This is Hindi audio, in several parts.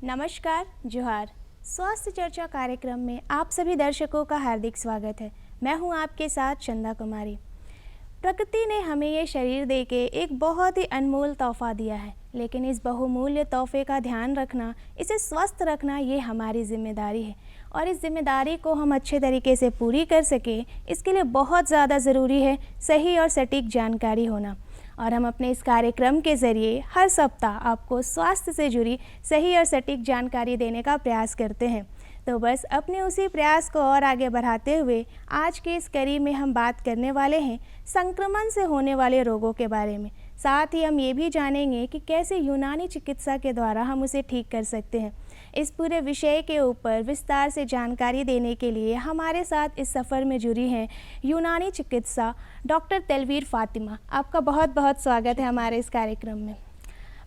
नमस्कार, जोहार। स्वास्थ्य चर्चा कार्यक्रम में आप सभी दर्शकों का हार्दिक स्वागत है। मैं हूं आपके साथ चंदा कुमारी। प्रकृति ने हमें ये शरीर देके एक बहुत ही अनमोल तोहफा दिया है, लेकिन इस बहुमूल्य तोहफे का ध्यान रखना, इसे स्वस्थ रखना, ये हमारी जिम्मेदारी है। और इस जिम्मेदारी को हम अच्छे तरीके से पूरी कर सकें, इसके लिए बहुत ज़्यादा ज़रूरी है सही और सटीक जानकारी होना। और हम अपने इस कार्यक्रम के ज़रिए हर सप्ताह आपको स्वास्थ्य से जुड़ी सही और सटीक जानकारी देने का प्रयास करते हैं। तो बस अपने उसी प्रयास को और आगे बढ़ाते हुए आज के इस कड़ी में हम बात करने वाले हैं संक्रमण से होने वाले रोगों के बारे में। साथ ही हम ये भी जानेंगे कि कैसे यूनानी चिकित्सा के द्वारा हम उसे ठीक कर सकते हैं। इस पूरे विषय के ऊपर विस्तार से जानकारी देने के लिए हमारे साथ इस सफ़र में जुड़ी हैं यूनानी चिकित्सा डॉक्टर तलवीर फ़ातिमा। आपका बहुत बहुत स्वागत है हमारे इस कार्यक्रम में।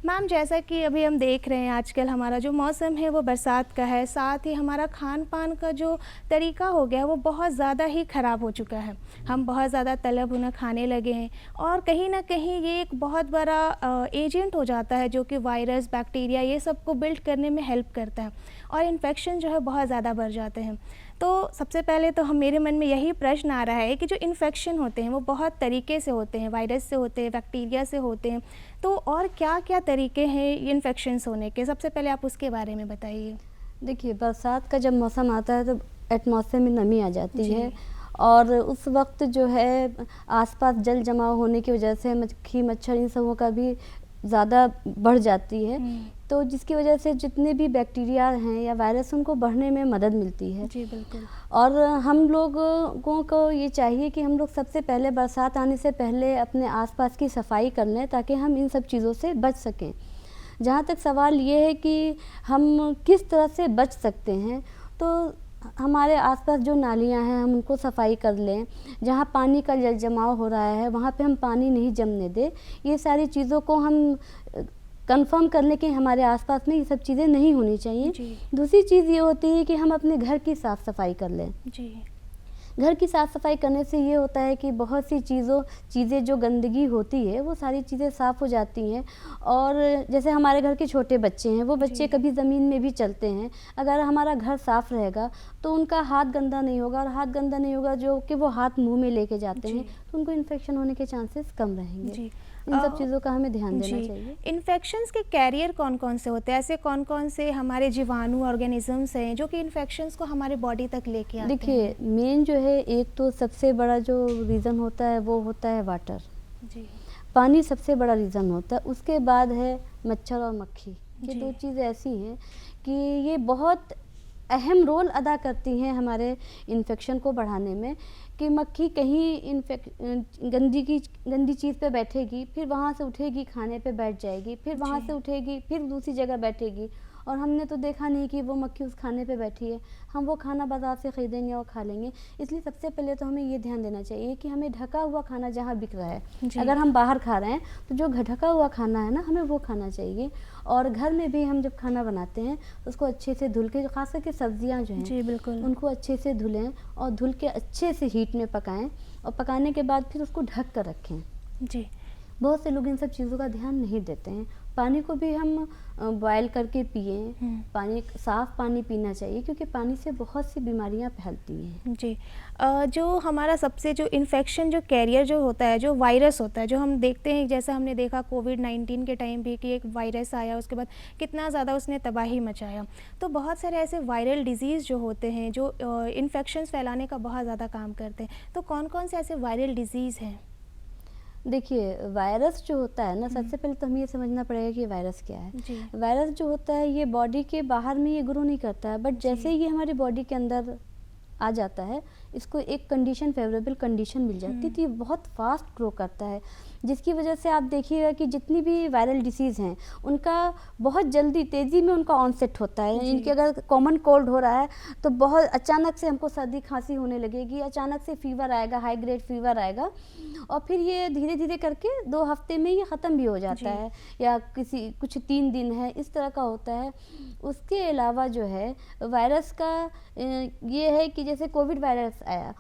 मैम, जैसा कि अभी हम देख रहे हैं आजकल हमारा जो मौसम है वो बरसात का है, साथ ही हमारा खान पान का जो तरीका हो गया है वो बहुत ज़्यादा ही ख़राब हो चुका है। हम बहुत ज़्यादा तला भुना खाने लगे हैं और कहीं ना कहीं ये एक बहुत बड़ा एजेंट हो जाता है जो कि वायरस, बैक्टीरिया, ये सब को बिल्ड करने में हेल्प करता है और इन्फेक्शन जो है बहुत ज़्यादा बढ़ जाते हैं। तो सबसे पहले तो मेरे मन में यही प्रश्न आ रहा है कि जो इन्फेक्शन होते हैं वो बहुत तरीके से होते हैं, वायरस से होते हैं, बैक्टीरिया से होते हैं, तो और क्या क्या तरीके हैं ये इन्फेक्शंस होने के? सबसे पहले आप उसके बारे में बताइए। देखिए, बरसात का जब मौसम आता है तो एटमॉस्फेयर में नमी आ जाती है और उस वक्त जो है आसपास जल जमाव होने की वजह से मक्खी मच्छर इन सबों का भी ज़्यादा बढ़ जाती है, तो जिसकी वजह से जितने भी बैक्टीरिया हैं या वायरस उनको बढ़ने में मदद मिलती है। जी बिल्कुल। और हम लोगों को ये चाहिए कि हम लोग सबसे पहले बरसात आने से पहले अपने आसपास की सफाई कर लें ताकि हम इन सब चीज़ों से बच सकें। जहाँ तक सवाल ये है कि हम किस तरह से बच सकते हैं, तो हमारे आसपास जो नालियाँ हैं हम उनको सफाई कर लें। जहाँ पानी का जल जमाव हो रहा है वहाँ पे हम पानी नहीं जमने दें। ये सारी चीज़ों को हम कंफर्म कर लें कि हमारे आसपास में ये सब चीज़ें नहीं होनी चाहिए। दूसरी चीज़ ये होती है कि हम अपने घर की साफ़ सफाई कर लें। जी। घर की साफ़ सफाई करने से ये होता है कि बहुत सी चीज़ें जो गंदगी होती है वो सारी चीज़ें साफ़ हो जाती हैं। और जैसे हमारे घर के छोटे बच्चे हैं, वो बच्चे कभी ज़मीन में भी चलते हैं, अगर हमारा घर साफ़ रहेगा तो उनका हाथ गंदा नहीं होगा, और हाथ गंदा नहीं होगा जो कि वो हाथ मुंह में लेके जाते हैं तो उनको इन्फेक्शन होने के चांसेस कम रहेंगे। इन सब चीज़ों का हमें ध्यान देना चाहिए। इन्फेक्शंस के कैरियर कौन कौन से होते हैं? ऐसे कौन कौन से हमारे जीवाणु ऑर्गेनिजम्स हैं जो कि इन्फेक्शंस को हमारे बॉडी तक लेके आते हैं? देखिए, मेन जो है एक तो सबसे बड़ा जो रीज़न होता है वो होता है वाटर। जी। पानी सबसे बड़ा रीज़न होता है, उसके बाद है मच्छर और मक्खी। ये दो चीज़ें ऐसी हैं कि ये बहुत अहम रोल अदा करती हैं हमारे इन्फेक्शन को बढ़ाने में। कि मक्खी कहीं गंदी चीज़ पे बैठेगी, फिर वहाँ से उठेगी, खाने पे बैठ जाएगी, फिर वहाँ से उठेगी, फिर दूसरी जगह बैठेगी, और हमने तो देखा नहीं कि वो मक्खी उस खाने पे बैठी है। हम वो खाना बाज़ार से ख़रीदेंगे और खा लेंगे। इसलिए सबसे पहले तो हमें ये ध्यान देना चाहिए कि हमें ढका हुआ खाना जहाँ बिक रहा है, अगर हम बाहर खा रहे हैं तो जो ढका हुआ खाना है ना, हमें वो खाना चाहिए। और घर में भी हम जब खाना बनाते हैं तो उसको अच्छे से धुल के, खास करके सब्जियां जो हैं उनको अच्छे से धुलें और धुल के अच्छे से हीट में पकाएं, और पकाने के बाद फिर उसको ढक कर रखें। जी। बहुत से लोग इन सब चीज़ों का ध्यान नहीं देते हैं। पानी को भी हम बॉयल करके पिएं। पानी, साफ़ पानी पीना चाहिए क्योंकि पानी से बहुत सी बीमारियां फैलती हैं। जी। जो हमारा सबसे जो इन्फेक्शन जो कैरियर जो होता है, जो वायरस होता है, जो हम देखते हैं, जैसा हमने देखा कोविड-19 के टाइम भी कि एक वायरस आया, उसके बाद कितना ज़्यादा उसने तबाही मचाया। तो बहुत सारे ऐसे वायरल डिजीज़ जो होते हैं जो इन्फेक्शंस फैलाने का बहुत ज़्यादा काम करते हैं, तो कौन कौन से ऐसे वायरल डिजीज़ हैं? देखिए, वायरस जो होता है ना, सबसे पहले तो हमें ये समझना पड़ेगा कि वायरस क्या है। वायरस जो होता है ये बॉडी के बाहर में ये ग्रो नहीं करता है, बट जैसे ही ये हमारी बॉडी के अंदर आ जाता है, इसको एक कंडीशन, फेवरेबल कंडीशन मिल जाती है, तो ये बहुत फास्ट ग्रो करता है। जिसकी वजह से आप देखिएगा कि जितनी भी वायरल डिसीज़ हैं उनका बहुत जल्दी, तेज़ी में उनका ऑनसेट होता है। इनके अगर कॉमन कोल्ड हो रहा है तो बहुत अचानक से हमको सर्दी खांसी होने लगेगी, अचानक से फीवर आएगा, हाई ग्रेड फीवर आएगा, और फिर ये धीरे धीरे करके 2 हफ्ते में ये ख़त्म भी हो जाता है, या कुछ 3 दिन है, इस तरह का होता है। उसके अलावा जो है वायरस का ये है कि जैसे कोविड वायरस आया,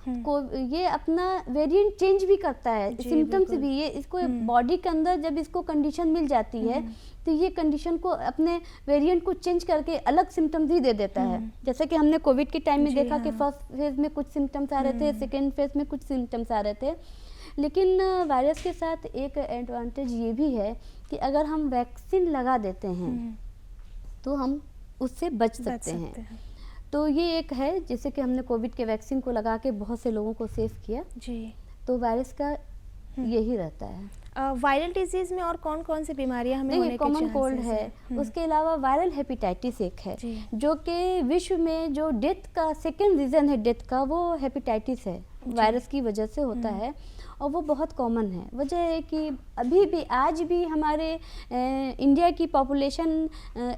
ये अपना वेरिएंट चेंज भी करता है, सिम्टम्स भी, ये इसको बॉडी के अंदर जब इसको कंडीशन मिल जाती है तो ये कंडीशन को अपने वेरिएंट को चेंज करके अलग सिम्टम्स ही दे देता है। जैसे कि हमने कोविड के टाइम में देखा कि फर्स्ट फेज में कुछ सिम्टम्स आ रहे थे, सेकेंड फेज में कुछ सिम्टम्स आ रहे थे। लेकिन वायरस के साथ एक एडवांटेज ये भी है कि अगर हम वैक्सीन लगा देते हैं तो हम उससे बच सकते हैं। तो ये एक है, जैसे कि हमने कोविड के वैक्सीन को लगा के बहुत से लोगों को सेव किया जी। तो वायरस का यही रहता है। वायरल डिजीज में और कौन कौन सी बीमारियां हमें होने के कॉमन कोल्ड है, उसके अलावा वायरल हेपेटाइटिस एक है जो कि विश्व में जो डेथ का सेकेंड रीजन है डेथ का, वो हेपेटाइटिस है, वायरस की वजह से होता है और वो बहुत कॉमन है। वजह है कि अभी भी आज भी हमारे इंडिया की पॉपुलेशन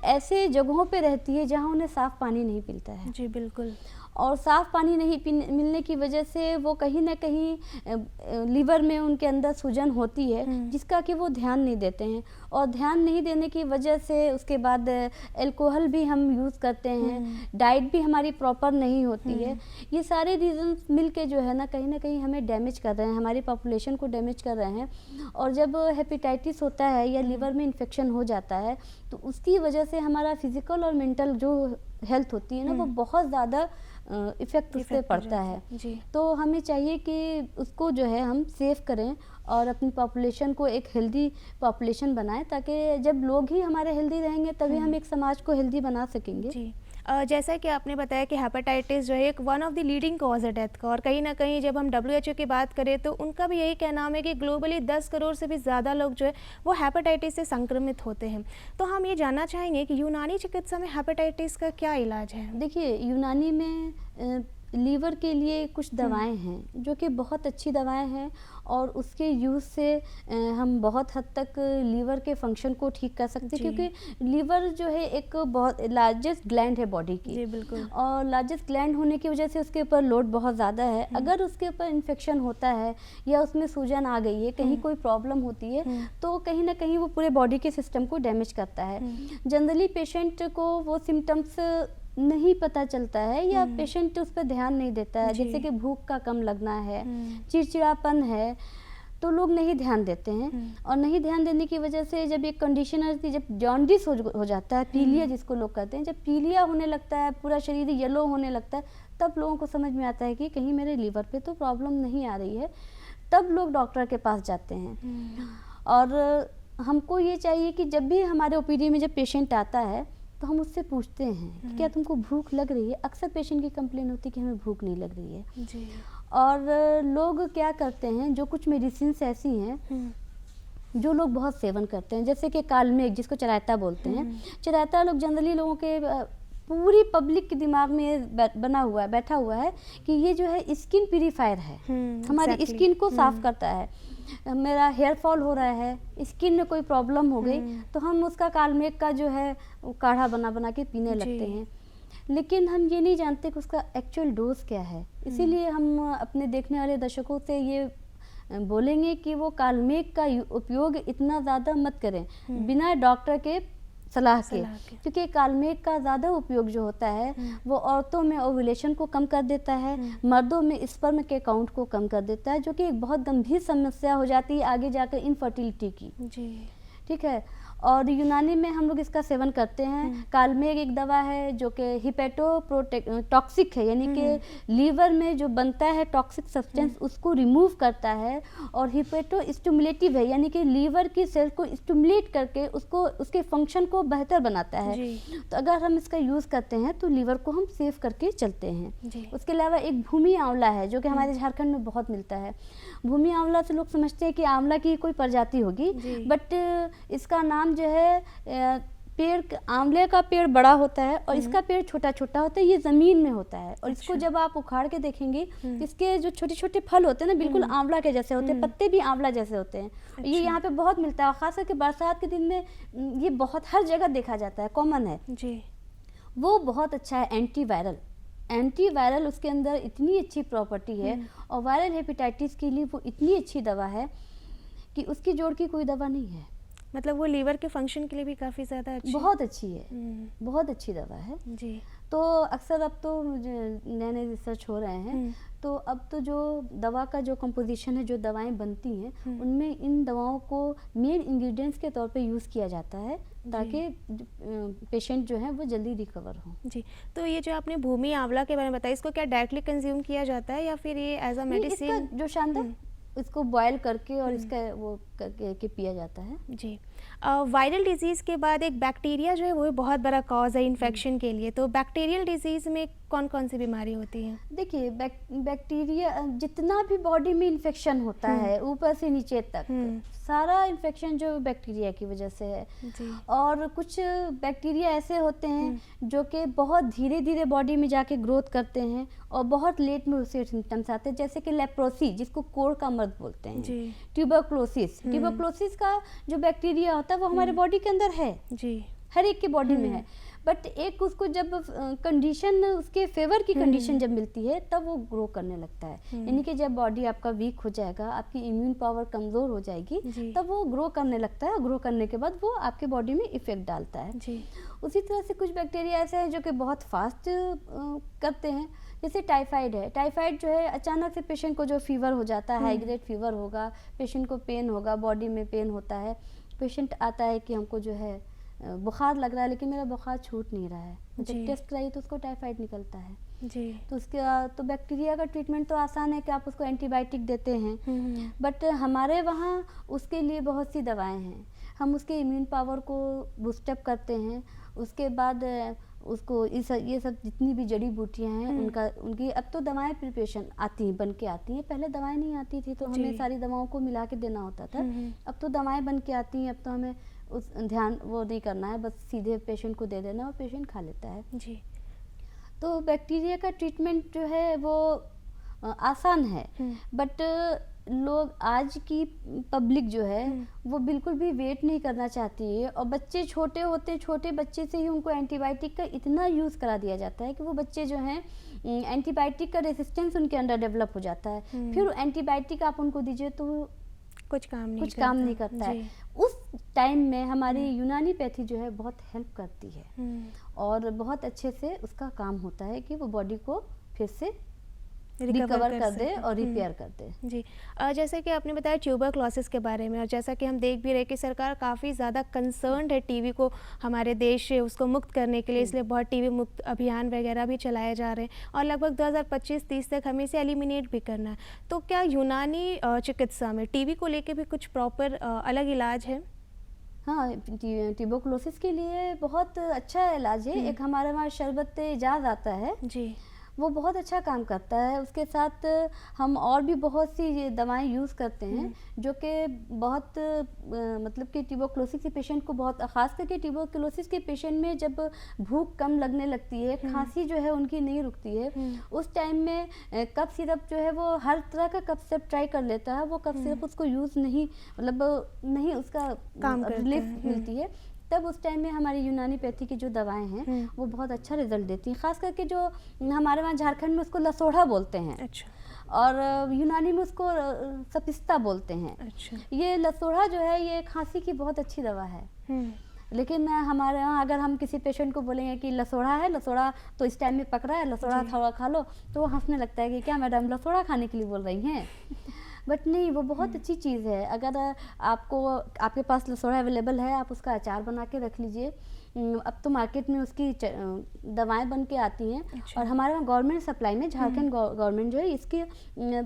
ऐसे जगहों पे रहती है जहाँ उन्हें साफ़ पानी नहीं मिलता है। जी बिल्कुल। और साफ़ पानी नहीं मिलने की वजह से वो कहीं ना कहीं लीवर में उनके अंदर सूजन होती है जिसका कि वो ध्यान नहीं देते हैं, और ध्यान नहीं देने की वजह से उसके बाद अल्कोहल भी हम यूज़ करते हैं, डाइट भी हमारी प्रॉपर नहीं होती है। ये सारे रीजंस मिल के जो है ना कहीं हमें डैमेज कर रहे हैं, हमारी पॉपुलेशन को डैमेज कर रहे हैं। और जब हेपेटाइटिस होता है या लीवर में इन्फेक्शन हो जाता है तो उसकी वजह से हमारा फिजिकल और मेंटल जो हेल्थ होती है ना वो बहुत ज़्यादा इफ़ेक्ट उस पर पड़ता है जी। तो हमें चाहिए कि उसको जो है हम सेव करें और अपनी पॉपुलेशन को एक हेल्दी पॉपुलेशन बनाएं, ताकि जब लोग ही हमारे हेल्दी रहेंगे तभी हम एक समाज को हेल्दी बना सकेंगे जी। जैसा कि आपने बताया कि हेपेटाइटिस जो है एक one of the leading cause है डेथ का, और कहीं ना कहीं जब हम WHO की बात करें तो उनका भी यही कहना है कि ग्लोबली 10 करोड़ से भी ज़्यादा लोग जो है वो हेपेटाइटिस से संक्रमित होते हैं। तो हम ये जानना चाहेंगे कि यूनानी चिकित्सा में हेपेटाइटिस का क्या इलाज है? देखिए, यूनानी में लीवर के लिए कुछ दवाएं हैं जो कि बहुत अच्छी दवाएं हैं और उसके यूज़ से हम बहुत हद तक लीवर के फंक्शन को ठीक कर सकते हैं, क्योंकि लीवर जो है एक बहुत लार्जेस्ट ग्लैंड है बॉडी की जी बिल्कुल। और लार्जेस्ट ग्लैंड होने की वजह से उसके ऊपर लोड बहुत ज़्यादा है। अगर उसके ऊपर इन्फेक्शन होता है या उसमें सूजन आ गई है, कहीं कोई प्रॉब्लम होती है तो कहीं ना कहीं वो पूरे बॉडी के सिस्टम को डैमेज करता है। जनरली पेशेंट को वो सिम्टम्स नहीं पता चलता है या पेशेंट उस पर ध्यान नहीं देता है, जैसे कि भूख का कम लगना है, चिड़चिड़ापन है, तो लोग नहीं ध्यान देते हैं। और नहीं ध्यान देने की वजह से जब एक कंडीशन आती है, जब जॉन्डिस हो जाता है, पीलिया जिसको लोग कहते हैं, जब पीलिया होने लगता है, पूरा शरीर येलो होने लगता है, तब लोगों को समझ में आता है कि कहीं मेरे लीवर पे तो प्रॉब्लम नहीं आ रही है। तब लोग डॉक्टर के पास जाते हैं। और हमको ये चाहिए कि जब भी हमारे OPD में जब पेशेंट आता है तो हम उससे पूछते हैं कि क्या तुमको भूख लग रही है। अक्सर पेशेंट की कंप्लेन होती है कि हमें भूख नहीं लग रही है जी। और लोग क्या करते हैं, जो कुछ मेडिसिन ऐसी हैं जो लोग बहुत सेवन करते हैं, जैसे कि कालमेघ जिसको चरायता बोलते हैं। चरायता लोग जनरली लोगों के पूरी पब्लिक के दिमाग में बैठा हुआ है कि ये जो है स्किन प्यूरीफायर है, हमारी स्किन को साफ करता है। मेरा हेयर फॉल हो रहा है, स्किन में कोई प्रॉब्लम हो गई तो हम उसका कालमेघ का जो है वो काढ़ा बना के पीने लगते हैं। लेकिन हम ये नहीं जानते कि उसका एक्चुअल डोज क्या है। इसीलिए हम अपने देखने वाले दर्शकों से ये बोलेंगे कि वो कालमेघ का उपयोग इतना ज़्यादा मत करें बिना डॉक्टर के सलाह के, क्योंकि कालमेघ का ज़्यादा उपयोग जो होता है वो औरतों में ओव्यूलेशन को कम कर देता है, मर्दों में स्पर्म के काउंट को कम कर देता है, जो कि एक बहुत गंभीर समस्या हो जाती है आगे जाकर इनफर्टिलिटी की जी। ठीक है। और यूनानी में हम लोग इसका सेवन करते हैं। कालमेघ एक दवा है जो कि हिपेटोटॉक्सिक है, यानी कि लीवर में जो बनता है टॉक्सिक सब्सटेंस उसको रिमूव करता है, और हिपेटो स्टिमुलेटिव है, यानी कि लीवर की सेल को स्टिमुलेट करके उसको उसके फंक्शन को बेहतर बनाता है। तो अगर हम इसका यूज़ करते हैं तो लीवर को हम सेव करके चलते हैं। उसके अलावा एक भूमि आंवला है जो कि हमारे झारखंड में बहुत मिलता है। भूमि आंवला से लोग समझते हैं कि आंवला की कोई प्रजाति होगी, बट इसका नाम जो है पेड़, आंवले का पेड़ बड़ा होता है और इसका पेड़ छोटा छोटा होता है, ये ज़मीन में होता है। और इसको जब आप उखाड़ के देखेंगे इसके जो छोटे छोटे फल होते हैं ना बिल्कुल आंवला के जैसे होते हैं, पत्ते भी आंवला जैसे होते हैं। ये यहाँ पे बहुत मिलता है, खास करके बरसात के दिन में ये बहुत हर जगह देखा जाता है, कॉमन है जी। वो बहुत अच्छा है एंटीवायरल उसके अंदर इतनी अच्छी प्रॉपर्टी है, और वायरल हेपेटाइटिस के लिए वो इतनी अच्छी दवा है कि उसकी जोड़ की कोई दवा नहीं है। मतलब वो लीवर के फंक्शन के लिए भी काफ़ी ज़्यादा अच्छी बहुत अच्छी है, हम्म, बहुत अच्छी दवा है। जी। तो अक्सर अब तो नए नए रिसर्च हो रहे हैं, तो अब तो जो दवा का जो कंपोजिशन है, जो दवाएं बनती हैं, उनमें इन दवाओं को मेन इंग्रेडिएंट्स के तौर पे यूज़ किया जाता है ताकि पेशेंट जो है वो जल्दी रिकवर हो। जी, तो ये जो आपने भूमि आंवला के बारे में बताया, इसको क्या डायरेक्टली कंज्यूम किया जाता है या फिर ये एज अ नहीं, इसका मेडिसिन? जो शानदार इसको बॉयल करके और इसका वो करके के पिया जाता है। जी। वायरल डिजीज़ के बाद एक बैक्टीरिया जो है वो भी बहुत बड़ा कॉज है इन्फेक्शन के लिए, तो बैक्टीरियल डिजीज़ में कौन कौन सी बीमारी होती है? देखिए, बैक्टीरिया जितना भी बॉडी में इन्फेक्शन होता है ऊपर से नीचे तक, सारा इन्फेक्शन जो बैक्टीरिया की वजह से है। जी। और कुछ बैक्टीरिया ऐसे होते हैं जो कि बहुत धीरे धीरे बॉडी में जाके ग्रोथ करते हैं और बहुत लेट में उससे सिम्टम्स आते हैं, जैसे कि लेप्रोसी, जिसको कोढ़ का मर्द बोलते हैं। जी। ट्यूबरक्लोसिस का जो बैक्टीरिया होता है वो हमारे बॉडी के अंदर है, जी। हर एक के बॉडी में है, बट एक उसको जब कंडीशन उसके फेवर की कंडीशन जब मिलती है तब वो ग्रो करने लगता है। यानी कि जब बॉडी आपका वीक हो जाएगा, आपकी इम्यून पावर कमज़ोर हो जाएगी, तब वो ग्रो करने लगता है और ग्रो करने के बाद वो आपके बॉडी में इफेक्ट डालता है। जी। उसी तरह से कुछ बैक्टीरिया ऐसे हैं जो कि बहुत फास्ट करते हैं, जैसे टाइफाइड है। टाइफाइड जो है, अचानक से पेशेंट को जो फीवर हो जाता है, हाई ग्रेड फीवर होगा, पेशेंट को पेन होगा, बॉडी में पेन होता है, पेशेंट आता है कि हमको जो है बुखार लग रहा है लेकिन मेरा बुखार छूट नहीं रहा है, जब टेस्ट कराइए तो उसको टाइफाइड निकलता है। जी। तो उसका तो बैक्टीरिया का ट्रीटमेंट तो आसान है कि आप उसको एंटीबायोटिक देते हैं, बट हमारे वहाँ उसके लिए बहुत सी दवाएं हैं। हम उसके इम्यून पावर को बूस्टअप करते हैं, उसके बाद उसको ये सब जितनी भी जड़ी बूटियां हैं उनकी अब तो दवाएं प्रिपरेशन आती हैं, बन के आती हैं। पहले दवाएं नहीं आती थी तो हमें सारी दवाओं को मिला के देना होता था। अब तो दवाएं बन के आती हैं, अब तो हमें उस ध्यान वो नहीं करना है, बस सीधे पेशेंट को दे देना और पेशेंट खा लेता है। जी। तो बैक्टीरिया का ट्रीटमेंट जो है वो आसान है, बट लोग आज की पब्लिक जो है वो बिल्कुल भी वेट नहीं करना चाहती है, और बच्चे छोटे होते, छोटे बच्चे से ही उनको एंटीबायोटिक का इतना यूज़ करा दिया जाता है कि वो बच्चे जो हैं एंटीबायोटिक का रेसिस्टेंस उनके अंदर डेवलप हो जाता है। फिर एंटीबायोटिक आप उनको दीजिए तो कुछ काम नहीं करता है। उस टाइम में हमारी यूनानी जो है बहुत हेल्प करती है और बहुत अच्छे से उसका काम होता है कि वो बॉडी को फिर से रिकवर कर दे और रिपेयर कर दे। जी। जैसे कि आपने बताया ट्यूबरक्लोसिस के बारे में, और जैसा कि हम देख भी रहे कि सरकार काफ़ी ज़्यादा कंसर्न्ड है टीबी को हमारे देश से उसको मुक्त करने के लिए, इसलिए बहुत टीबी मुक्त अभियान वगैरह भी चलाए जा रहे हैं और लगभग 2025-30 तक हमें इसे एलिमिनेट भी करना है। तो क्या यूनानी चिकित्सा में टीबी को लेकर भी कुछ प्रॉपर अलग इलाज है? हाँ, ट्यूबरक्लोसिस के लिए बहुत अच्छा इलाज है। एक हमारे वहाँ शरबत इजाज़ आता है जी, वो बहुत अच्छा काम करता है। उसके साथ हम और भी बहुत सी दवाएं यूज़ करते हैं जो कि बहुत मतलब कि ट्यूबरक्लोसिस के पेशेंट को बहुत, ख़ास करके ट्यूबरक्लोसिस के पेशेंट में जब भूख कम लगने लगती है, खांसी जो है उनकी नहीं रुकती है, उस टाइम में कफ सिरप जो है वो हर तरह का कफ सिरप ट्राई कर लेता है, वो कफ सिरप उसको यूज़ नहीं, मतलब नहीं उसका रिलीफ मिलती है, तब उस टाइम में हमारी यूनानी पैथी की जो दवाएं हैं वो बहुत अच्छा रिजल्ट देती हैं। खास करके जो हमारे वहाँ झारखंड में उसको लसोड़ा बोलते हैं। अच्छा। और यूनानी में उसको सपिस्ता बोलते हैं। अच्छा। ये लसोड़ा जो है ये खांसी की बहुत अच्छी दवा है। लेकिन हमारे यहाँ अगर हम किसी पेशेंट को बोलेंगे कि लसोड़ा है, लसोड़ा तो इस टाइम में पक रहा है, लसोड़ा थोड़ा खा लो, तो वो हंसने लगता है कि क्या मैडम लसोड़ा खाने के लिए बोल रही हैं। बट नहीं, वो बहुत अच्छी चीज़ है। अगर आपके पास लसोड़ा अवेलेबल है, आप उसका अचार बना के रख लीजिए। अब तो मार्केट में उसकी दवाएं बन के आती हैं। अच्छा। और हमारे वहाँ गवर्नमेंट सप्लाई में झारखंड गवर्नमेंट जो है इसकी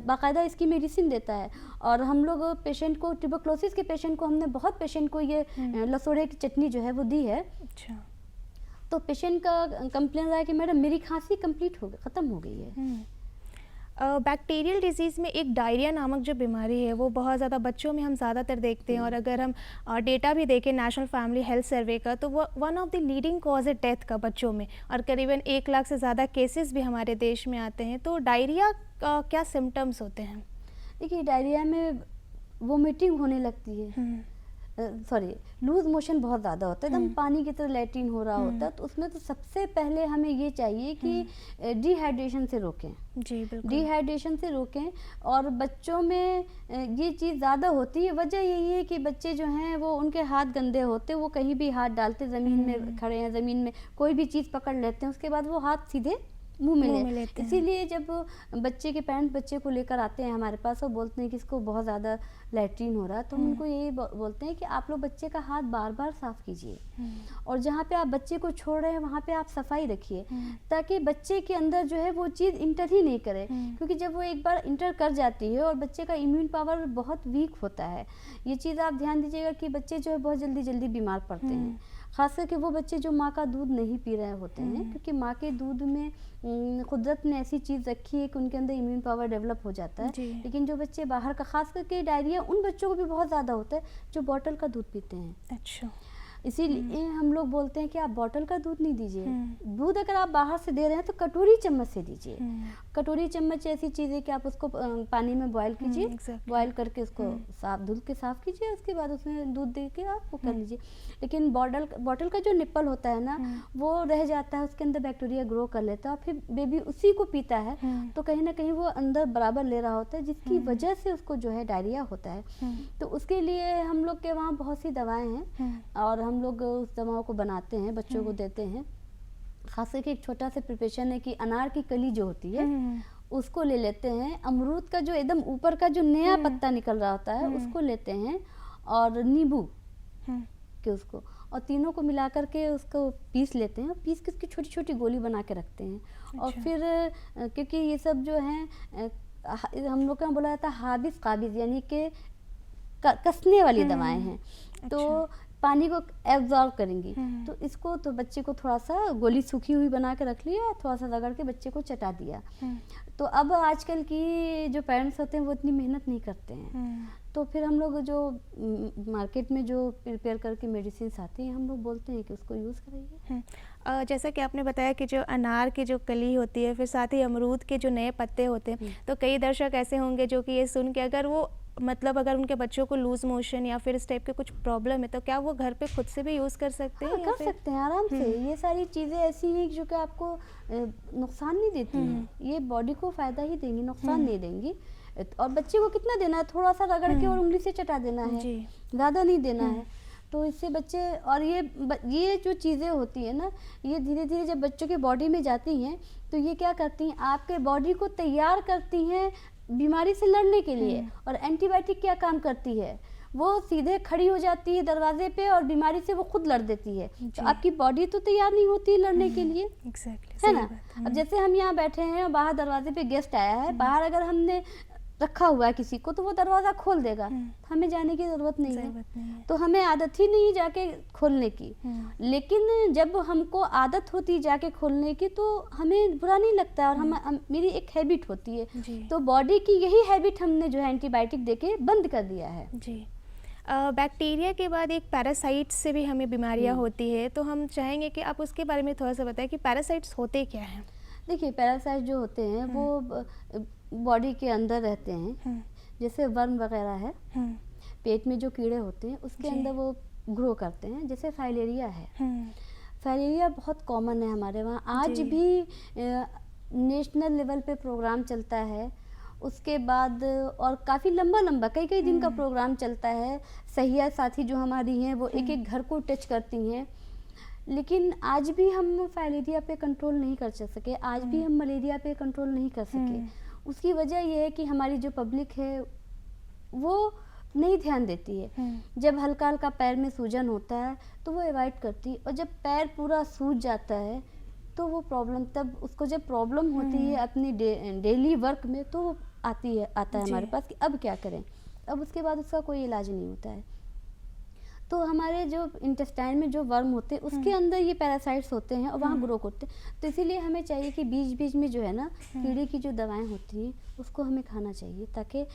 बाकायदा इसकी मेडिसिन देता है, और हम लोग पेशेंट को, ट्यूबरक्लोसिस के पेशेंट को, हमने बहुत पेशेंट को ये लसोड़े की चटनी जो है वो दी है। अच्छा। तो पेशेंट का कंप्लेन रहा है कि मैडम मेरी खांसी कंप्लीट हो गई, ख़त्म हो गई है। बैक्टीरियल डिजीज़ में एक डायरिया नामक जो बीमारी है वो बहुत ज़्यादा बच्चों में हम ज़्यादातर देखते हैं, और अगर हम डेटा भी देखें नेशनल फैमिली हेल्थ सर्वे का, तो वो one of the leading cause है डेथ का बच्चों में, और करीबन 1 लाख से ज़्यादा केसेस भी हमारे देश में आते हैं। तो डायरिया का क्या सिम्टम्स होते हैं? देखिए, डायरिया में वोमिटिंग होने लगती है, सॉरी लूज मोशन बहुत ज़्यादा होता है, एकदम पानी की तरह लैट्रिन हो रहा होता है, तो उसमें तो सबसे पहले हमें ये चाहिए कि डिहाइड्रेशन से रोकें। जी बिल्कुल। डिहाइड्रेशन से रोकें। और बच्चों में ये चीज़ ज़्यादा होती है, वजह यही है कि बच्चे जो हैं वो उनके हाथ गंदे होते, वो कहीं भी हाथ डालते, ज़मीन में खड़े हैं, ज़मीन में कोई भी चीज़ पकड़ लेते हैं, उसके बाद वो हाथ सीधे मुंह में लेते हैं। इसीलिए जब बच्चे के पेरेंट्स बच्चे को लेकर आते हैं हमारे पास और बोलते हैं कि इसको बहुत ज़्यादा लैट्रिन हो रहा है, तो हम उनको यही बोलते हैं कि आप लोग बच्चे का हाथ बार बार साफ़ कीजिए, और जहाँ पे आप बच्चे को छोड़ रहे हैं वहाँ पे आप सफाई रखिए, ताकि बच्चे के अंदर जो है वो चीज़ इंटर ही नहीं करे, क्योंकि जब वो एक बार इंटर कर जाती है और बच्चे का इम्यून पावर बहुत वीक होता है, ये चीज़ आप ध्यान दीजिएगा कि बच्चे जो है बहुत जल्दी जल्दी बीमार पड़ते हैं, खास करके वो बच्चे जो माँ का दूध नहीं पी रहे होते हैं, क्योंकि माँ के दूध में कुदरत ने ऐसी चीज़ रखी है कि उनके अंदर इम्यून पावर डेवलप हो जाता है। लेकिन जो बच्चे बाहर का, खास करके डायरिया उन बच्चों को भी बहुत ज़्यादा होता है जो बॉटल का दूध पीते हैं। अच्छा। इसीलिए हम लोग बोलते हैं कि आप बॉटल का दूध नहीं दीजिए, दूध अगर आप बाहर से दे रहे हैं तो कटोरी चम्मच से दीजिए। कटोरी चम्मच ऐसी चीज़ है कि आप उसको पानी में बॉयल कीजिए, बॉयल करके उसको धुल के साफ़ कीजिए, उसके बाद उसमें दूध दे के आप वो कर लीजिए। लेकिन बॉटल का जो निप्पल होता है ना, वो रह जाता है, उसके अंदर बैक्टीरिया ग्रो कर लेता है, फिर बेबी उसी को पीता है, तो कहीं ना कहीं वो अंदर बराबर ले रहा होता है, जिसकी वजह से उसको जो है डायरिया होता है। तो उसके लिए हम लोग के वहाँ बहुत सी दवाएँ हैं, और हम लोग उस दवाओं को बनाते हैं, बच्चों को देते हैं। खास करके एक छोटा सा प्रिपरेशन है कि अनार की कली जो होती है उसको ले लेते हैं, अमरूद का जो एकदम ऊपर का जो नया पत्ता निकल रहा होता है उसको लेते हैं, और नींबू के उसको, और तीनों को मिला करके उसको पीस लेते हैं, पीस के उसकी छोटी छोटी गोली बना के रखते हैं। और फिर क्योंकि ये सब जो है हम लोग का बोला जाता है हाबिस काबिज, यानी कि कसने वाली दवाएं हैं, तो पानी को एब्जॉर्ब करेंगी, तो इसको तो बच्चे को थोड़ा सा गोली सूखी हुई बना के रख लिया, थोड़ा सा रगड़ के बच्चे को चटा दिया। तो अब आजकल की जो पेरेंट्स होते हैं वो इतनी मेहनत नहीं करते हैं, तो फिर हम लोग जो मार्केट में जो प्रिपेयर करके मेडिसिन आती हैं, हम लोग बोलते हैं कि उसको यूज़ करिए। जैसा कि आपने बताया कि जो अनार की जो कली होती है, फिर साथ ही अमरूद के जो नए पत्ते होते हैं, तो कई दर्शक ऐसे होंगे जो कि ये सुन के अगर वो मतलब अगर उनके बच्चों को लूज मोशन या फिर इस टाइप के कुछ प्रॉब्लम है, तो क्या वो घर पे खुद से भी यूज़ कर सकते हैं? कर सकते हैं आराम से। ये सारी चीज़ें ऐसी हैं जो कि आपको नुकसान नहीं देती हैं, ये बॉडी को फ़ायदा ही देंगी, नुकसान नहीं देंगी। और बच्चे को कितना देना है, थोड़ा सा रगड़ के और उंगली से चटा देना है, ज़्यादा नहीं देना है। तो इससे बच्चे, और ये जो चीज़ें होती है ना, ये धीरे धीरे जब बच्चों की बॉडी में जाती हैं तो ये क्या करती हैं, आपके बॉडी को तैयार करती हैं बीमारी से लड़ने के लिए। और एंटीबायोटिक क्या काम करती है, वो सीधे खड़ी हो जाती है दरवाजे पे और बीमारी से वो खुद लड़ देती है, तो आपकी बॉडी तो तैयार नहीं होती लड़ने के लिए। एग्जैक्टली, है ना। अब जैसे हम यहाँ बैठे हैं और बाहर दरवाजे पे गेस्ट आया है, बाहर अगर हमने रखा हुआ है किसी को, तो वो दरवाज़ा खोल देगा, हमें जाने की ज़रूरत नहीं है, तो हमें आदत ही नहीं जाके खोलने की। लेकिन जब हमको आदत होती जाके खोलने की तो हमें बुरा नहीं लगता, और मेरी एक हैबिट होती है, तो बॉडी की यही हैबिट हमने जो है एंटीबायोटिक देके बंद कर दिया है। जी। बैक्टीरिया के बाद एक पैरासाइट से भी हमें बीमारियां होती है, तो हम चाहेंगे कि आप उसके बारे में थोड़ा सा बताएं कि पैरासाइट्स होते क्या हैं? देखिए, पैरासाइट जो होते हैं वो बॉडी के अंदर रहते हैं, जैसे वर्म वगैरह है, पेट में जो कीड़े होते हैं उसके अंदर वो ग्रो करते हैं। जैसे फाइलेरिया है, फाइलेरिया बहुत कॉमन है हमारे वहाँ, आज भी नेशनल लेवल पे प्रोग्राम चलता है। उसके बाद और काफ़ी लंबा कई दिन का प्रोग्राम चलता है। सहिया साथी जो हमारी हैं वो एक घर को टच करती हैं, लेकिन आज भी हम फाइलेरिया पे कंट्रोल नहीं कर सके, आज भी हम मलेरिया पे कंट्रोल नहीं कर सके। उसकी वजह यह है कि हमारी जो पब्लिक है वो नहीं ध्यान देती है। जब हल्का हल्का पैर में सूजन होता है तो वो अवॉइड करती है, और जब पैर पूरा सूज जाता है तो वो प्रॉब्लम, तब उसको जब प्रॉब्लम होती है अपनी डेली वर्क में, तो वो आता है हमारे पास कि अब क्या करें। अब उसके बाद उसका कोई इलाज नहीं होता है। तो हमारे जो इंटेस्टाइन में जो वर्म होते हैं उसके अंदर ये पैरासाइट्स होते हैं और वहाँ ग्रो करते हैं। तो इसीलिए हमें चाहिए कि बीच में जो है ना कीड़े की जो दवाएं होती हैं उसको हमें खाना चाहिए, ताकि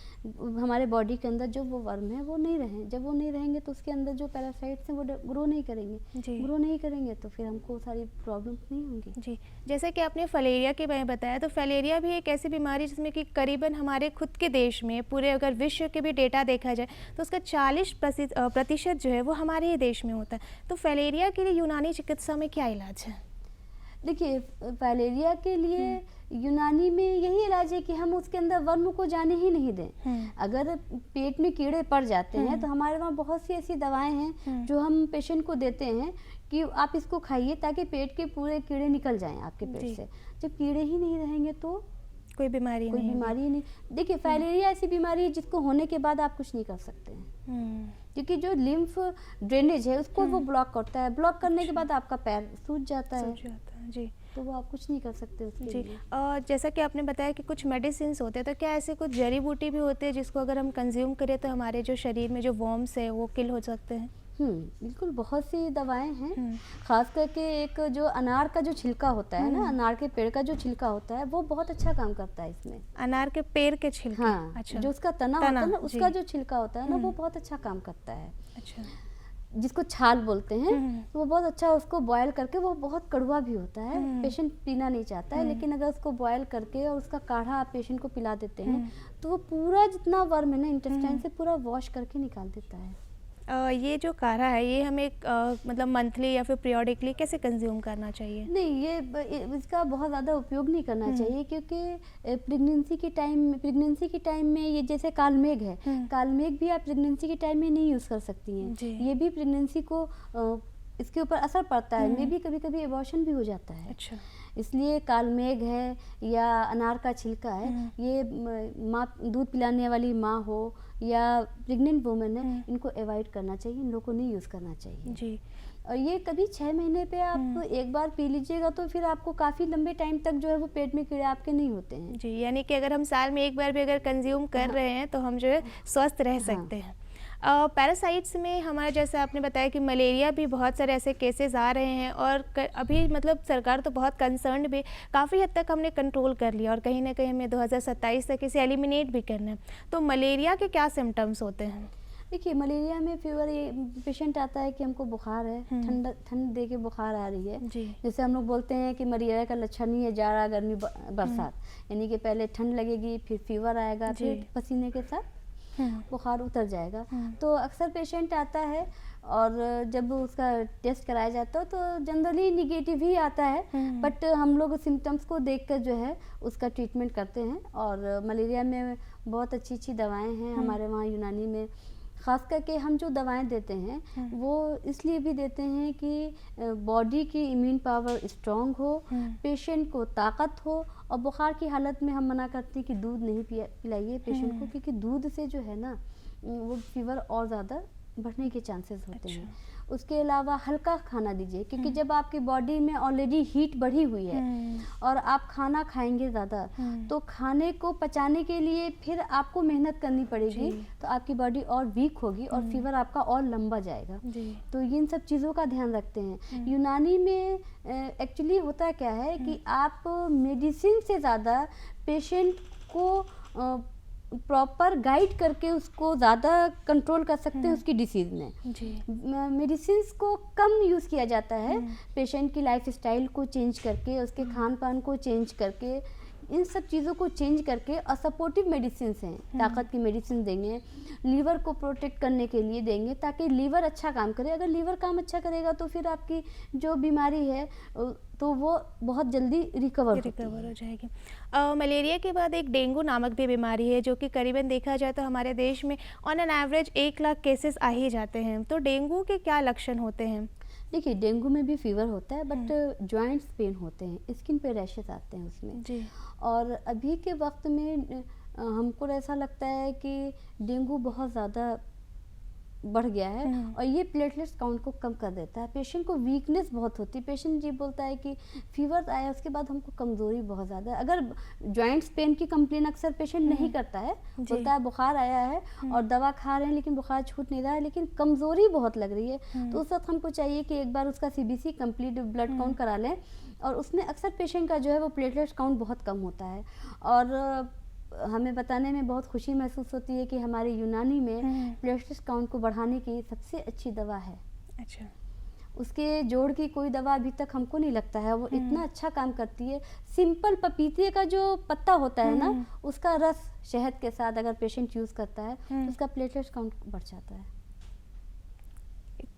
हमारे बॉडी के अंदर जो वो वर्म है वो नहीं रहें। जब वो नहीं रहेंगे तो उसके अंदर जो पैरासाइट्स हैं वो ग्रो नहीं करेंगे। ग्रो नहीं करेंगे तो फिर हमको सारी प्रॉब्लम नहीं होंगी। जी, जैसे कि आपने फलेरिया के बारे में बताया, तो फलेरिया भी एक ऐसी बीमारी जिसमें कि करीबन हमारे खुद के देश में, पूरे अगर विश्व के भी डेटा देखा जाए तो उसका 40% जो है है वो हमारे ही देश में होता है। तो फाइलेरिया के लिए यूनानी चिकित्सा में क्या इलाज है? देखिए, फाइलेरिया के लिए यूनानी में यही इलाज है कि हम उसके अंदर वर्म को जाने ही नहीं दें। अगर पेट में कीड़े पड़ जाते हैं तो हमारे वहाँ बहुत सी ऐसी दवाएं हैं जो हम पेशेंट को देते हैं कि आप इसको खाइए ताकि पेट के पूरे कीड़े निकल जाएं आपके पेट से। जब कीड़े ही नहीं रहेंगे तो कोई बीमारी ही नहीं। देखिए, फाइलेरिया ऐसी बीमारी है जिसको होने के बाद आप कुछ नहीं कर सकते हैं, क्योंकि जो लिम्फ ड्रेनेज है उसको वो ब्लॉक करता है। ब्लॉक करने के बाद आपका पैर सूज जाता है जी, तो वो आप कुछ नहीं कर सकते उसके लिए। और जैसा कि आपने बताया कि कुछ मेडिसिन होते हैं, तो क्या ऐसे कुछ जड़ी बूटी भी होते हैं जिसको अगर हम कंज्यूम करें तो हमारे जो शरीर में जो वर्म्स है वो किल हो सकते हैं? बिल्कुल, बहुत सी दवाएं हैं। खास करके एक जो अनार का जो छिलका होता है ना, अनार के पेड़ का जो छिलका होता है वो बहुत अच्छा काम करता है इसमें। अनार के पेड़ के छिलके? हाँ, अच्छा। जो उसका तना होता है ना, उसका जो छिलका होता है ना, वो बहुत अच्छा काम करता है। अच्छा। जिसको छाल बोलते हैं, तो वो बहुत अच्छा, उसको बॉयल करके, वो बहुत कड़वा भी होता है, पेशेंट पीना नहीं चाहता है, लेकिन अगर उसको बॉयल करके और उसका काढ़ा आप पेशेंट को पिला देते हैं तो वो पूरा जितना वर्म है ना इंटेस्टाइन से पूरा वॉश करके निकाल देता है। ये जो काढ़ा है ये हमें मतलब मंथली या फिर पीरियडिकली कैसे कंज्यूम करना चाहिए? नहीं, ये इसका बहुत ज़्यादा उपयोग नहीं करना चाहिए, क्योंकि प्रेगनेंसी के टाइम में ये जैसे कालमेघ है, कालमेघ भी आप प्रेगनेंसी के टाइम में नहीं यूज़ कर सकती हैं। ये भी प्रेगनेंसी को इसके ऊपर असर पड़ता है, मे भी कभी कभी एबॉर्शन भी हो जाता है। अच्छा। इसलिए कालमेघ है या अनार का छिलका है, ये माँ, दूध पिलाने वाली माँ हो या प्रेग्नेंट वुमेन है, इनको अवॉइड करना चाहिए, इन लोगों को नहीं यूज़ करना चाहिए जी। और ये कभी 6 महीने पे आप एक बार पी लीजिएगा तो फिर आपको काफ़ी लंबे टाइम तक जो है वो पेट में कीड़े आपके नहीं होते हैं। जी, यानी कि अगर हम साल में एक बार भी अगर कंज्यूम कर रहे हैं तो हम जो है स्वस्थ रह सकते हैं। पैरासाइट्स में हमारा, जैसे आपने बताया कि मलेरिया भी बहुत सारे ऐसे केसेस आ रहे हैं और अभी मतलब सरकार तो बहुत कंसर्न भी, काफ़ी हद तक हमने कंट्रोल कर लिया और कहीं ना कहीं हमें 2027 तक इसे एलिमिनेट भी करना है। तो मलेरिया के क्या सिम्टम्स होते हैं? देखिए, मलेरिया में फीवर, ये पेशेंट आता है कि हमको बुखार है, ठंड दे के बुखार आ रही है। जैसे हम लोग बोलते हैं कि मलेरिया का लक्षण ही है जाड़ा, गर्मी, बरसात, यानी कि पहले ठंड लगेगी, फिर फीवर आएगा, फिर पसीने के साथ बुखार उतर जाएगा। तो अक्सर पेशेंट आता है और जब उसका टेस्ट कराया जाता है तो जनरली निगेटिव ही आता है, बट हम लोग सिम्टम्स को देखकर जो है उसका ट्रीटमेंट करते हैं। और मलेरिया में बहुत अच्छी अच्छी दवाएं हैं हमारे वहाँ यूनानी में। ख़ास करके हम जो दवाएं देते हैं वो इसलिए भी देते हैं कि बॉडी की इम्यून पावर स्ट्रॉन्ग हो, पेशेंट को ताकत हो, और बुखार की हालत में हम मना करते हैं कि दूध नहीं पिलाइए पेशेंट को, क्योंकि दूध से जो है ना वो फीवर और ज़्यादा बढ़ने के चांसेस होते हैं। उसके अलावा हल्का खाना दीजिए, क्योंकि जब आपकी बॉडी में ऑलरेडी हीट बढ़ी हुई है और आप खाना खाएंगे ज़्यादा, तो खाने को पचाने के लिए फिर आपको मेहनत करनी पड़ेगी, तो आपकी बॉडी और वीक होगी और फीवर आपका और लंबा जाएगा। तो इन सब चीज़ों का ध्यान रखते हैं। यूनानी में एक्चुअली होता क्या है कि आप मेडिसिन से ज़्यादा पेशेंट को प्रॉपर गाइड करके उसको ज़्यादा कंट्रोल कर सकते हैं उसकी डिसीज़ में। मेडिसिन को कम यूज़ किया जाता है, पेशेंट की लाइफ स्टाइल को चेंज करके, उसके खान पान को चेंज करके, इन सब चीज़ों को चेंज करके। और सपोर्टिव मेडिसिन हैं, ताकत की मेडिसिन देंगे, लीवर को प्रोटेक्ट करने के लिए देंगे ताकि लीवर अच्छा काम करे। अगर लीवर काम अच्छा करेगा तो फिर आपकी जो बीमारी है तो वो बहुत जल्दी रिकवर हो जाएगी। मलेरिया के बाद एक डेंगू नामक भी बीमारी है जो कि करीबन देखा जाए तो हमारे देश में on an average 1 lakh cases आ ही जाते हैं। तो डेंगू के क्या लक्षण होते हैं? देखिए, डेंगू में भी फीवर होता है, बट जॉइंट्स पेन होते हैं, स्किन पे रैशेस आते हैं उसमें जी। और अभी के वक्त में हमको ऐसा लगता है कि डेंगू बहुत ज़्यादा बढ़ गया है और ये प्लेटलेट्स काउंट को कम कर देता है। पेशेंट को वीकनेस बहुत होती है, पेशेंट ये बोलता है कि फीवर आया उसके बाद हमको कमज़ोरी बहुत ज़्यादा है। अगर जॉइंट्स पेन की कंप्लेन अक्सर पेशेंट नहीं करता है, बोलता है बुखार आया है और दवा खा रहे हैं लेकिन बुखार छूट नहीं रहा है, लेकिन कमज़ोरी बहुत लग रही है, तो उस वक्त हमको चाहिए कि एक बार उसका CBC कंप्लीट ब्लड काउंट करा लें। और उसमें अक्सर पेशेंट का जो है वो प्लेटलेट्स काउंट बहुत कम होता है। और हमें बताने में बहुत खुशी महसूस होती है कि हमारे यूनानी में प्लेटलेट्स काउंट को बढ़ाने की सबसे अच्छी दवा है। अच्छा। उसके जोड़ की कोई दवा अभी तक हमको नहीं लगता है, वो इतना अच्छा काम करती है। सिंपल पपीते का जो पत्ता होता है ना, उसका रस शहद के साथ अगर पेशेंट यूज़ करता है तो उसका प्लेटलेट्स काउंट बढ़ जाता है।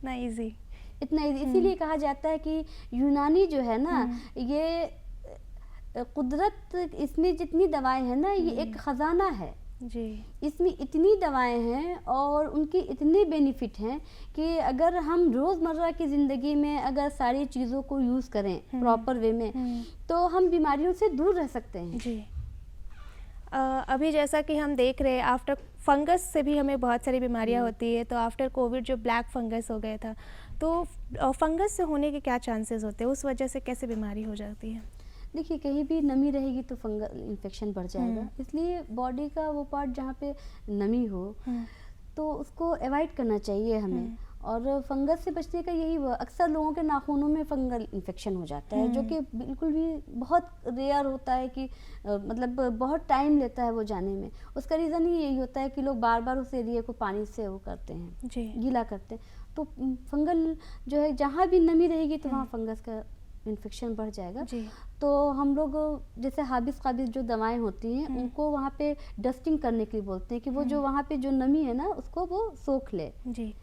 इतना इजी। इतना इसीलिए कहा जाता है कि यूनानी जो है ना, ये कुदरत, इसमें जितनी दवाएं हैं ना, ये एक खजाना है जी। इसमें इतनी दवाएं हैं और उनकी इतने बेनिफिट हैं कि अगर हम रोज़मर्रा की ज़िंदगी में अगर सारी चीज़ों को यूज़ करें प्रॉपर वे में, तो हम बीमारियों से दूर रह सकते हैं। जी। अभी जैसा कि हम देख रहे हैं, आफ्टर फंगस से भी हमें बहुत सारी बीमारियां होती है। तो आफ्टर कोविड जो ब्लैक फंगस हो गया था, तो फंगस से होने के क्या चांसेस होते हैं, उस वजह से कैसे बीमारी हो जाती है? देखिए, कहीं भी नमी रहेगी तो फंगल इन्फेक्शन बढ़ जाएगा, इसलिए बॉडी का वो पार्ट जहाँ पे नमी हो तो उसको अवॉइड करना चाहिए हमें। और फंगस से बचने का यही अक्सर लोगों के नाखूनों में फंगल इन्फेक्शन हो जाता है, जो कि बिल्कुल भी बहुत रेयर होता है कि मतलब बहुत टाइम लेता है वो जाने में। उसका रीज़न ही यही होता है कि लोग बार बार उस एरिया को पानी से वो करते हैं, गीला करते हैं, तो फंगल जो है जहाँ भी नमी रहेगी तो वहाँ फंगस का इन्फेक्शन बढ़ जाएगा। तो हम लोग जैसे हाबिस काबिस जो दवाएं होती हैं उनको वहाँ पे डस्टिंग करने के लिए बोलते हैं कि वो जो वहाँ पे जो नमी है ना उसको वो सोख ले। जी।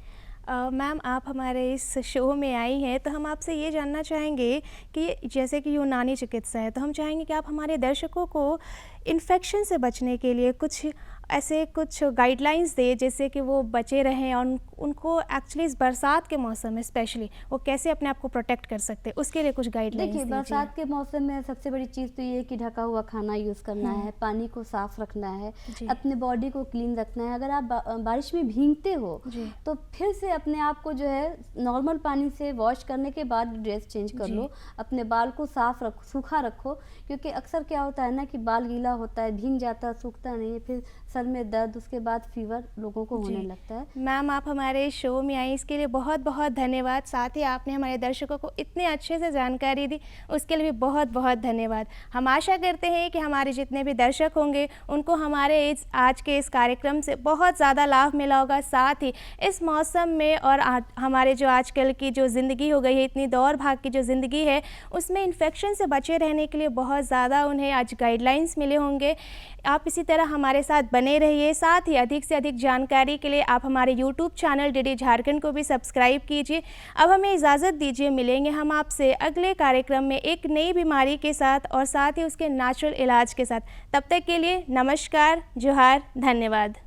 मैम, आप हमारे इस शो में आई हैं तो हम आपसे ये जानना चाहेंगे कि जैसे कि यूनानी चिकित्सा है, तो हम चाहेंगे कि आप हमारे दर्शकों को इन्फेक्शन से बचने के लिए कुछ गाइडलाइंस दें, जैसे कि वो बचे रहें और उनको एक्चुअली इस बरसात के मौसम में स्पेशली वो कैसे अपने आप को प्रोटेक्ट कर सकते हैं, उसके लिए कुछ गाइडलाइंस देखिए, बरसात के मौसम में सबसे बड़ी चीज़ तो ये है कि ढका हुआ खाना यूज़ करना है, पानी को साफ रखना है, अपने बॉडी को क्लीन रखना है। अगर आप बारिश में भीगते हो तो फिर से अपने आप को जो है नॉर्मल पानी से वॉश करने के बाद ड्रेस चेंज कर लो, अपने बाल को साफ रखो, सूखा रखो, क्योंकि अक्सर क्या होता है ना कि बाल गीला होता है, भीग जाता है, सूखता नहीं है, फिर सर में दर्द, उसके बाद फीवर लोगों को होने लगता है। मैम, आप हमारे शो में आई, इसके लिए बहुत बहुत धन्यवाद। साथ ही आपने हमारे दर्शकों को इतने अच्छे से जानकारी दी, उसके लिए भी बहुत बहुत धन्यवाद। हम आशा करते हैं कि हमारे जितने भी दर्शक होंगे उनको हमारे आज के इस कार्यक्रम से बहुत ज़्यादा लाभ मिला होगा। साथ ही इस मौसम में और हमारे जो आजकल की जो ज़िंदगी हो गई है, इतनी दौड़ भाग की जो ज़िंदगी है, उसमें इन्फेक्शन से बचे रहने के लिए बहुत ज़्यादा उन्हें आज गाइडलाइंस मिले होंगे। आप इसी तरह हमारे साथ बने रहिए। साथ ही अधिक से अधिक जानकारी के लिए आप हमारे YouTube चैनल डीडी झारखंड को भी सब्सक्राइब कीजिए। अब हमें इजाज़त दीजिए, मिलेंगे हम आपसे अगले कार्यक्रम में एक नई बीमारी के साथ और साथ ही उसके नेचुरल इलाज के साथ। तब तक के लिए नमस्कार, जोहार, धन्यवाद।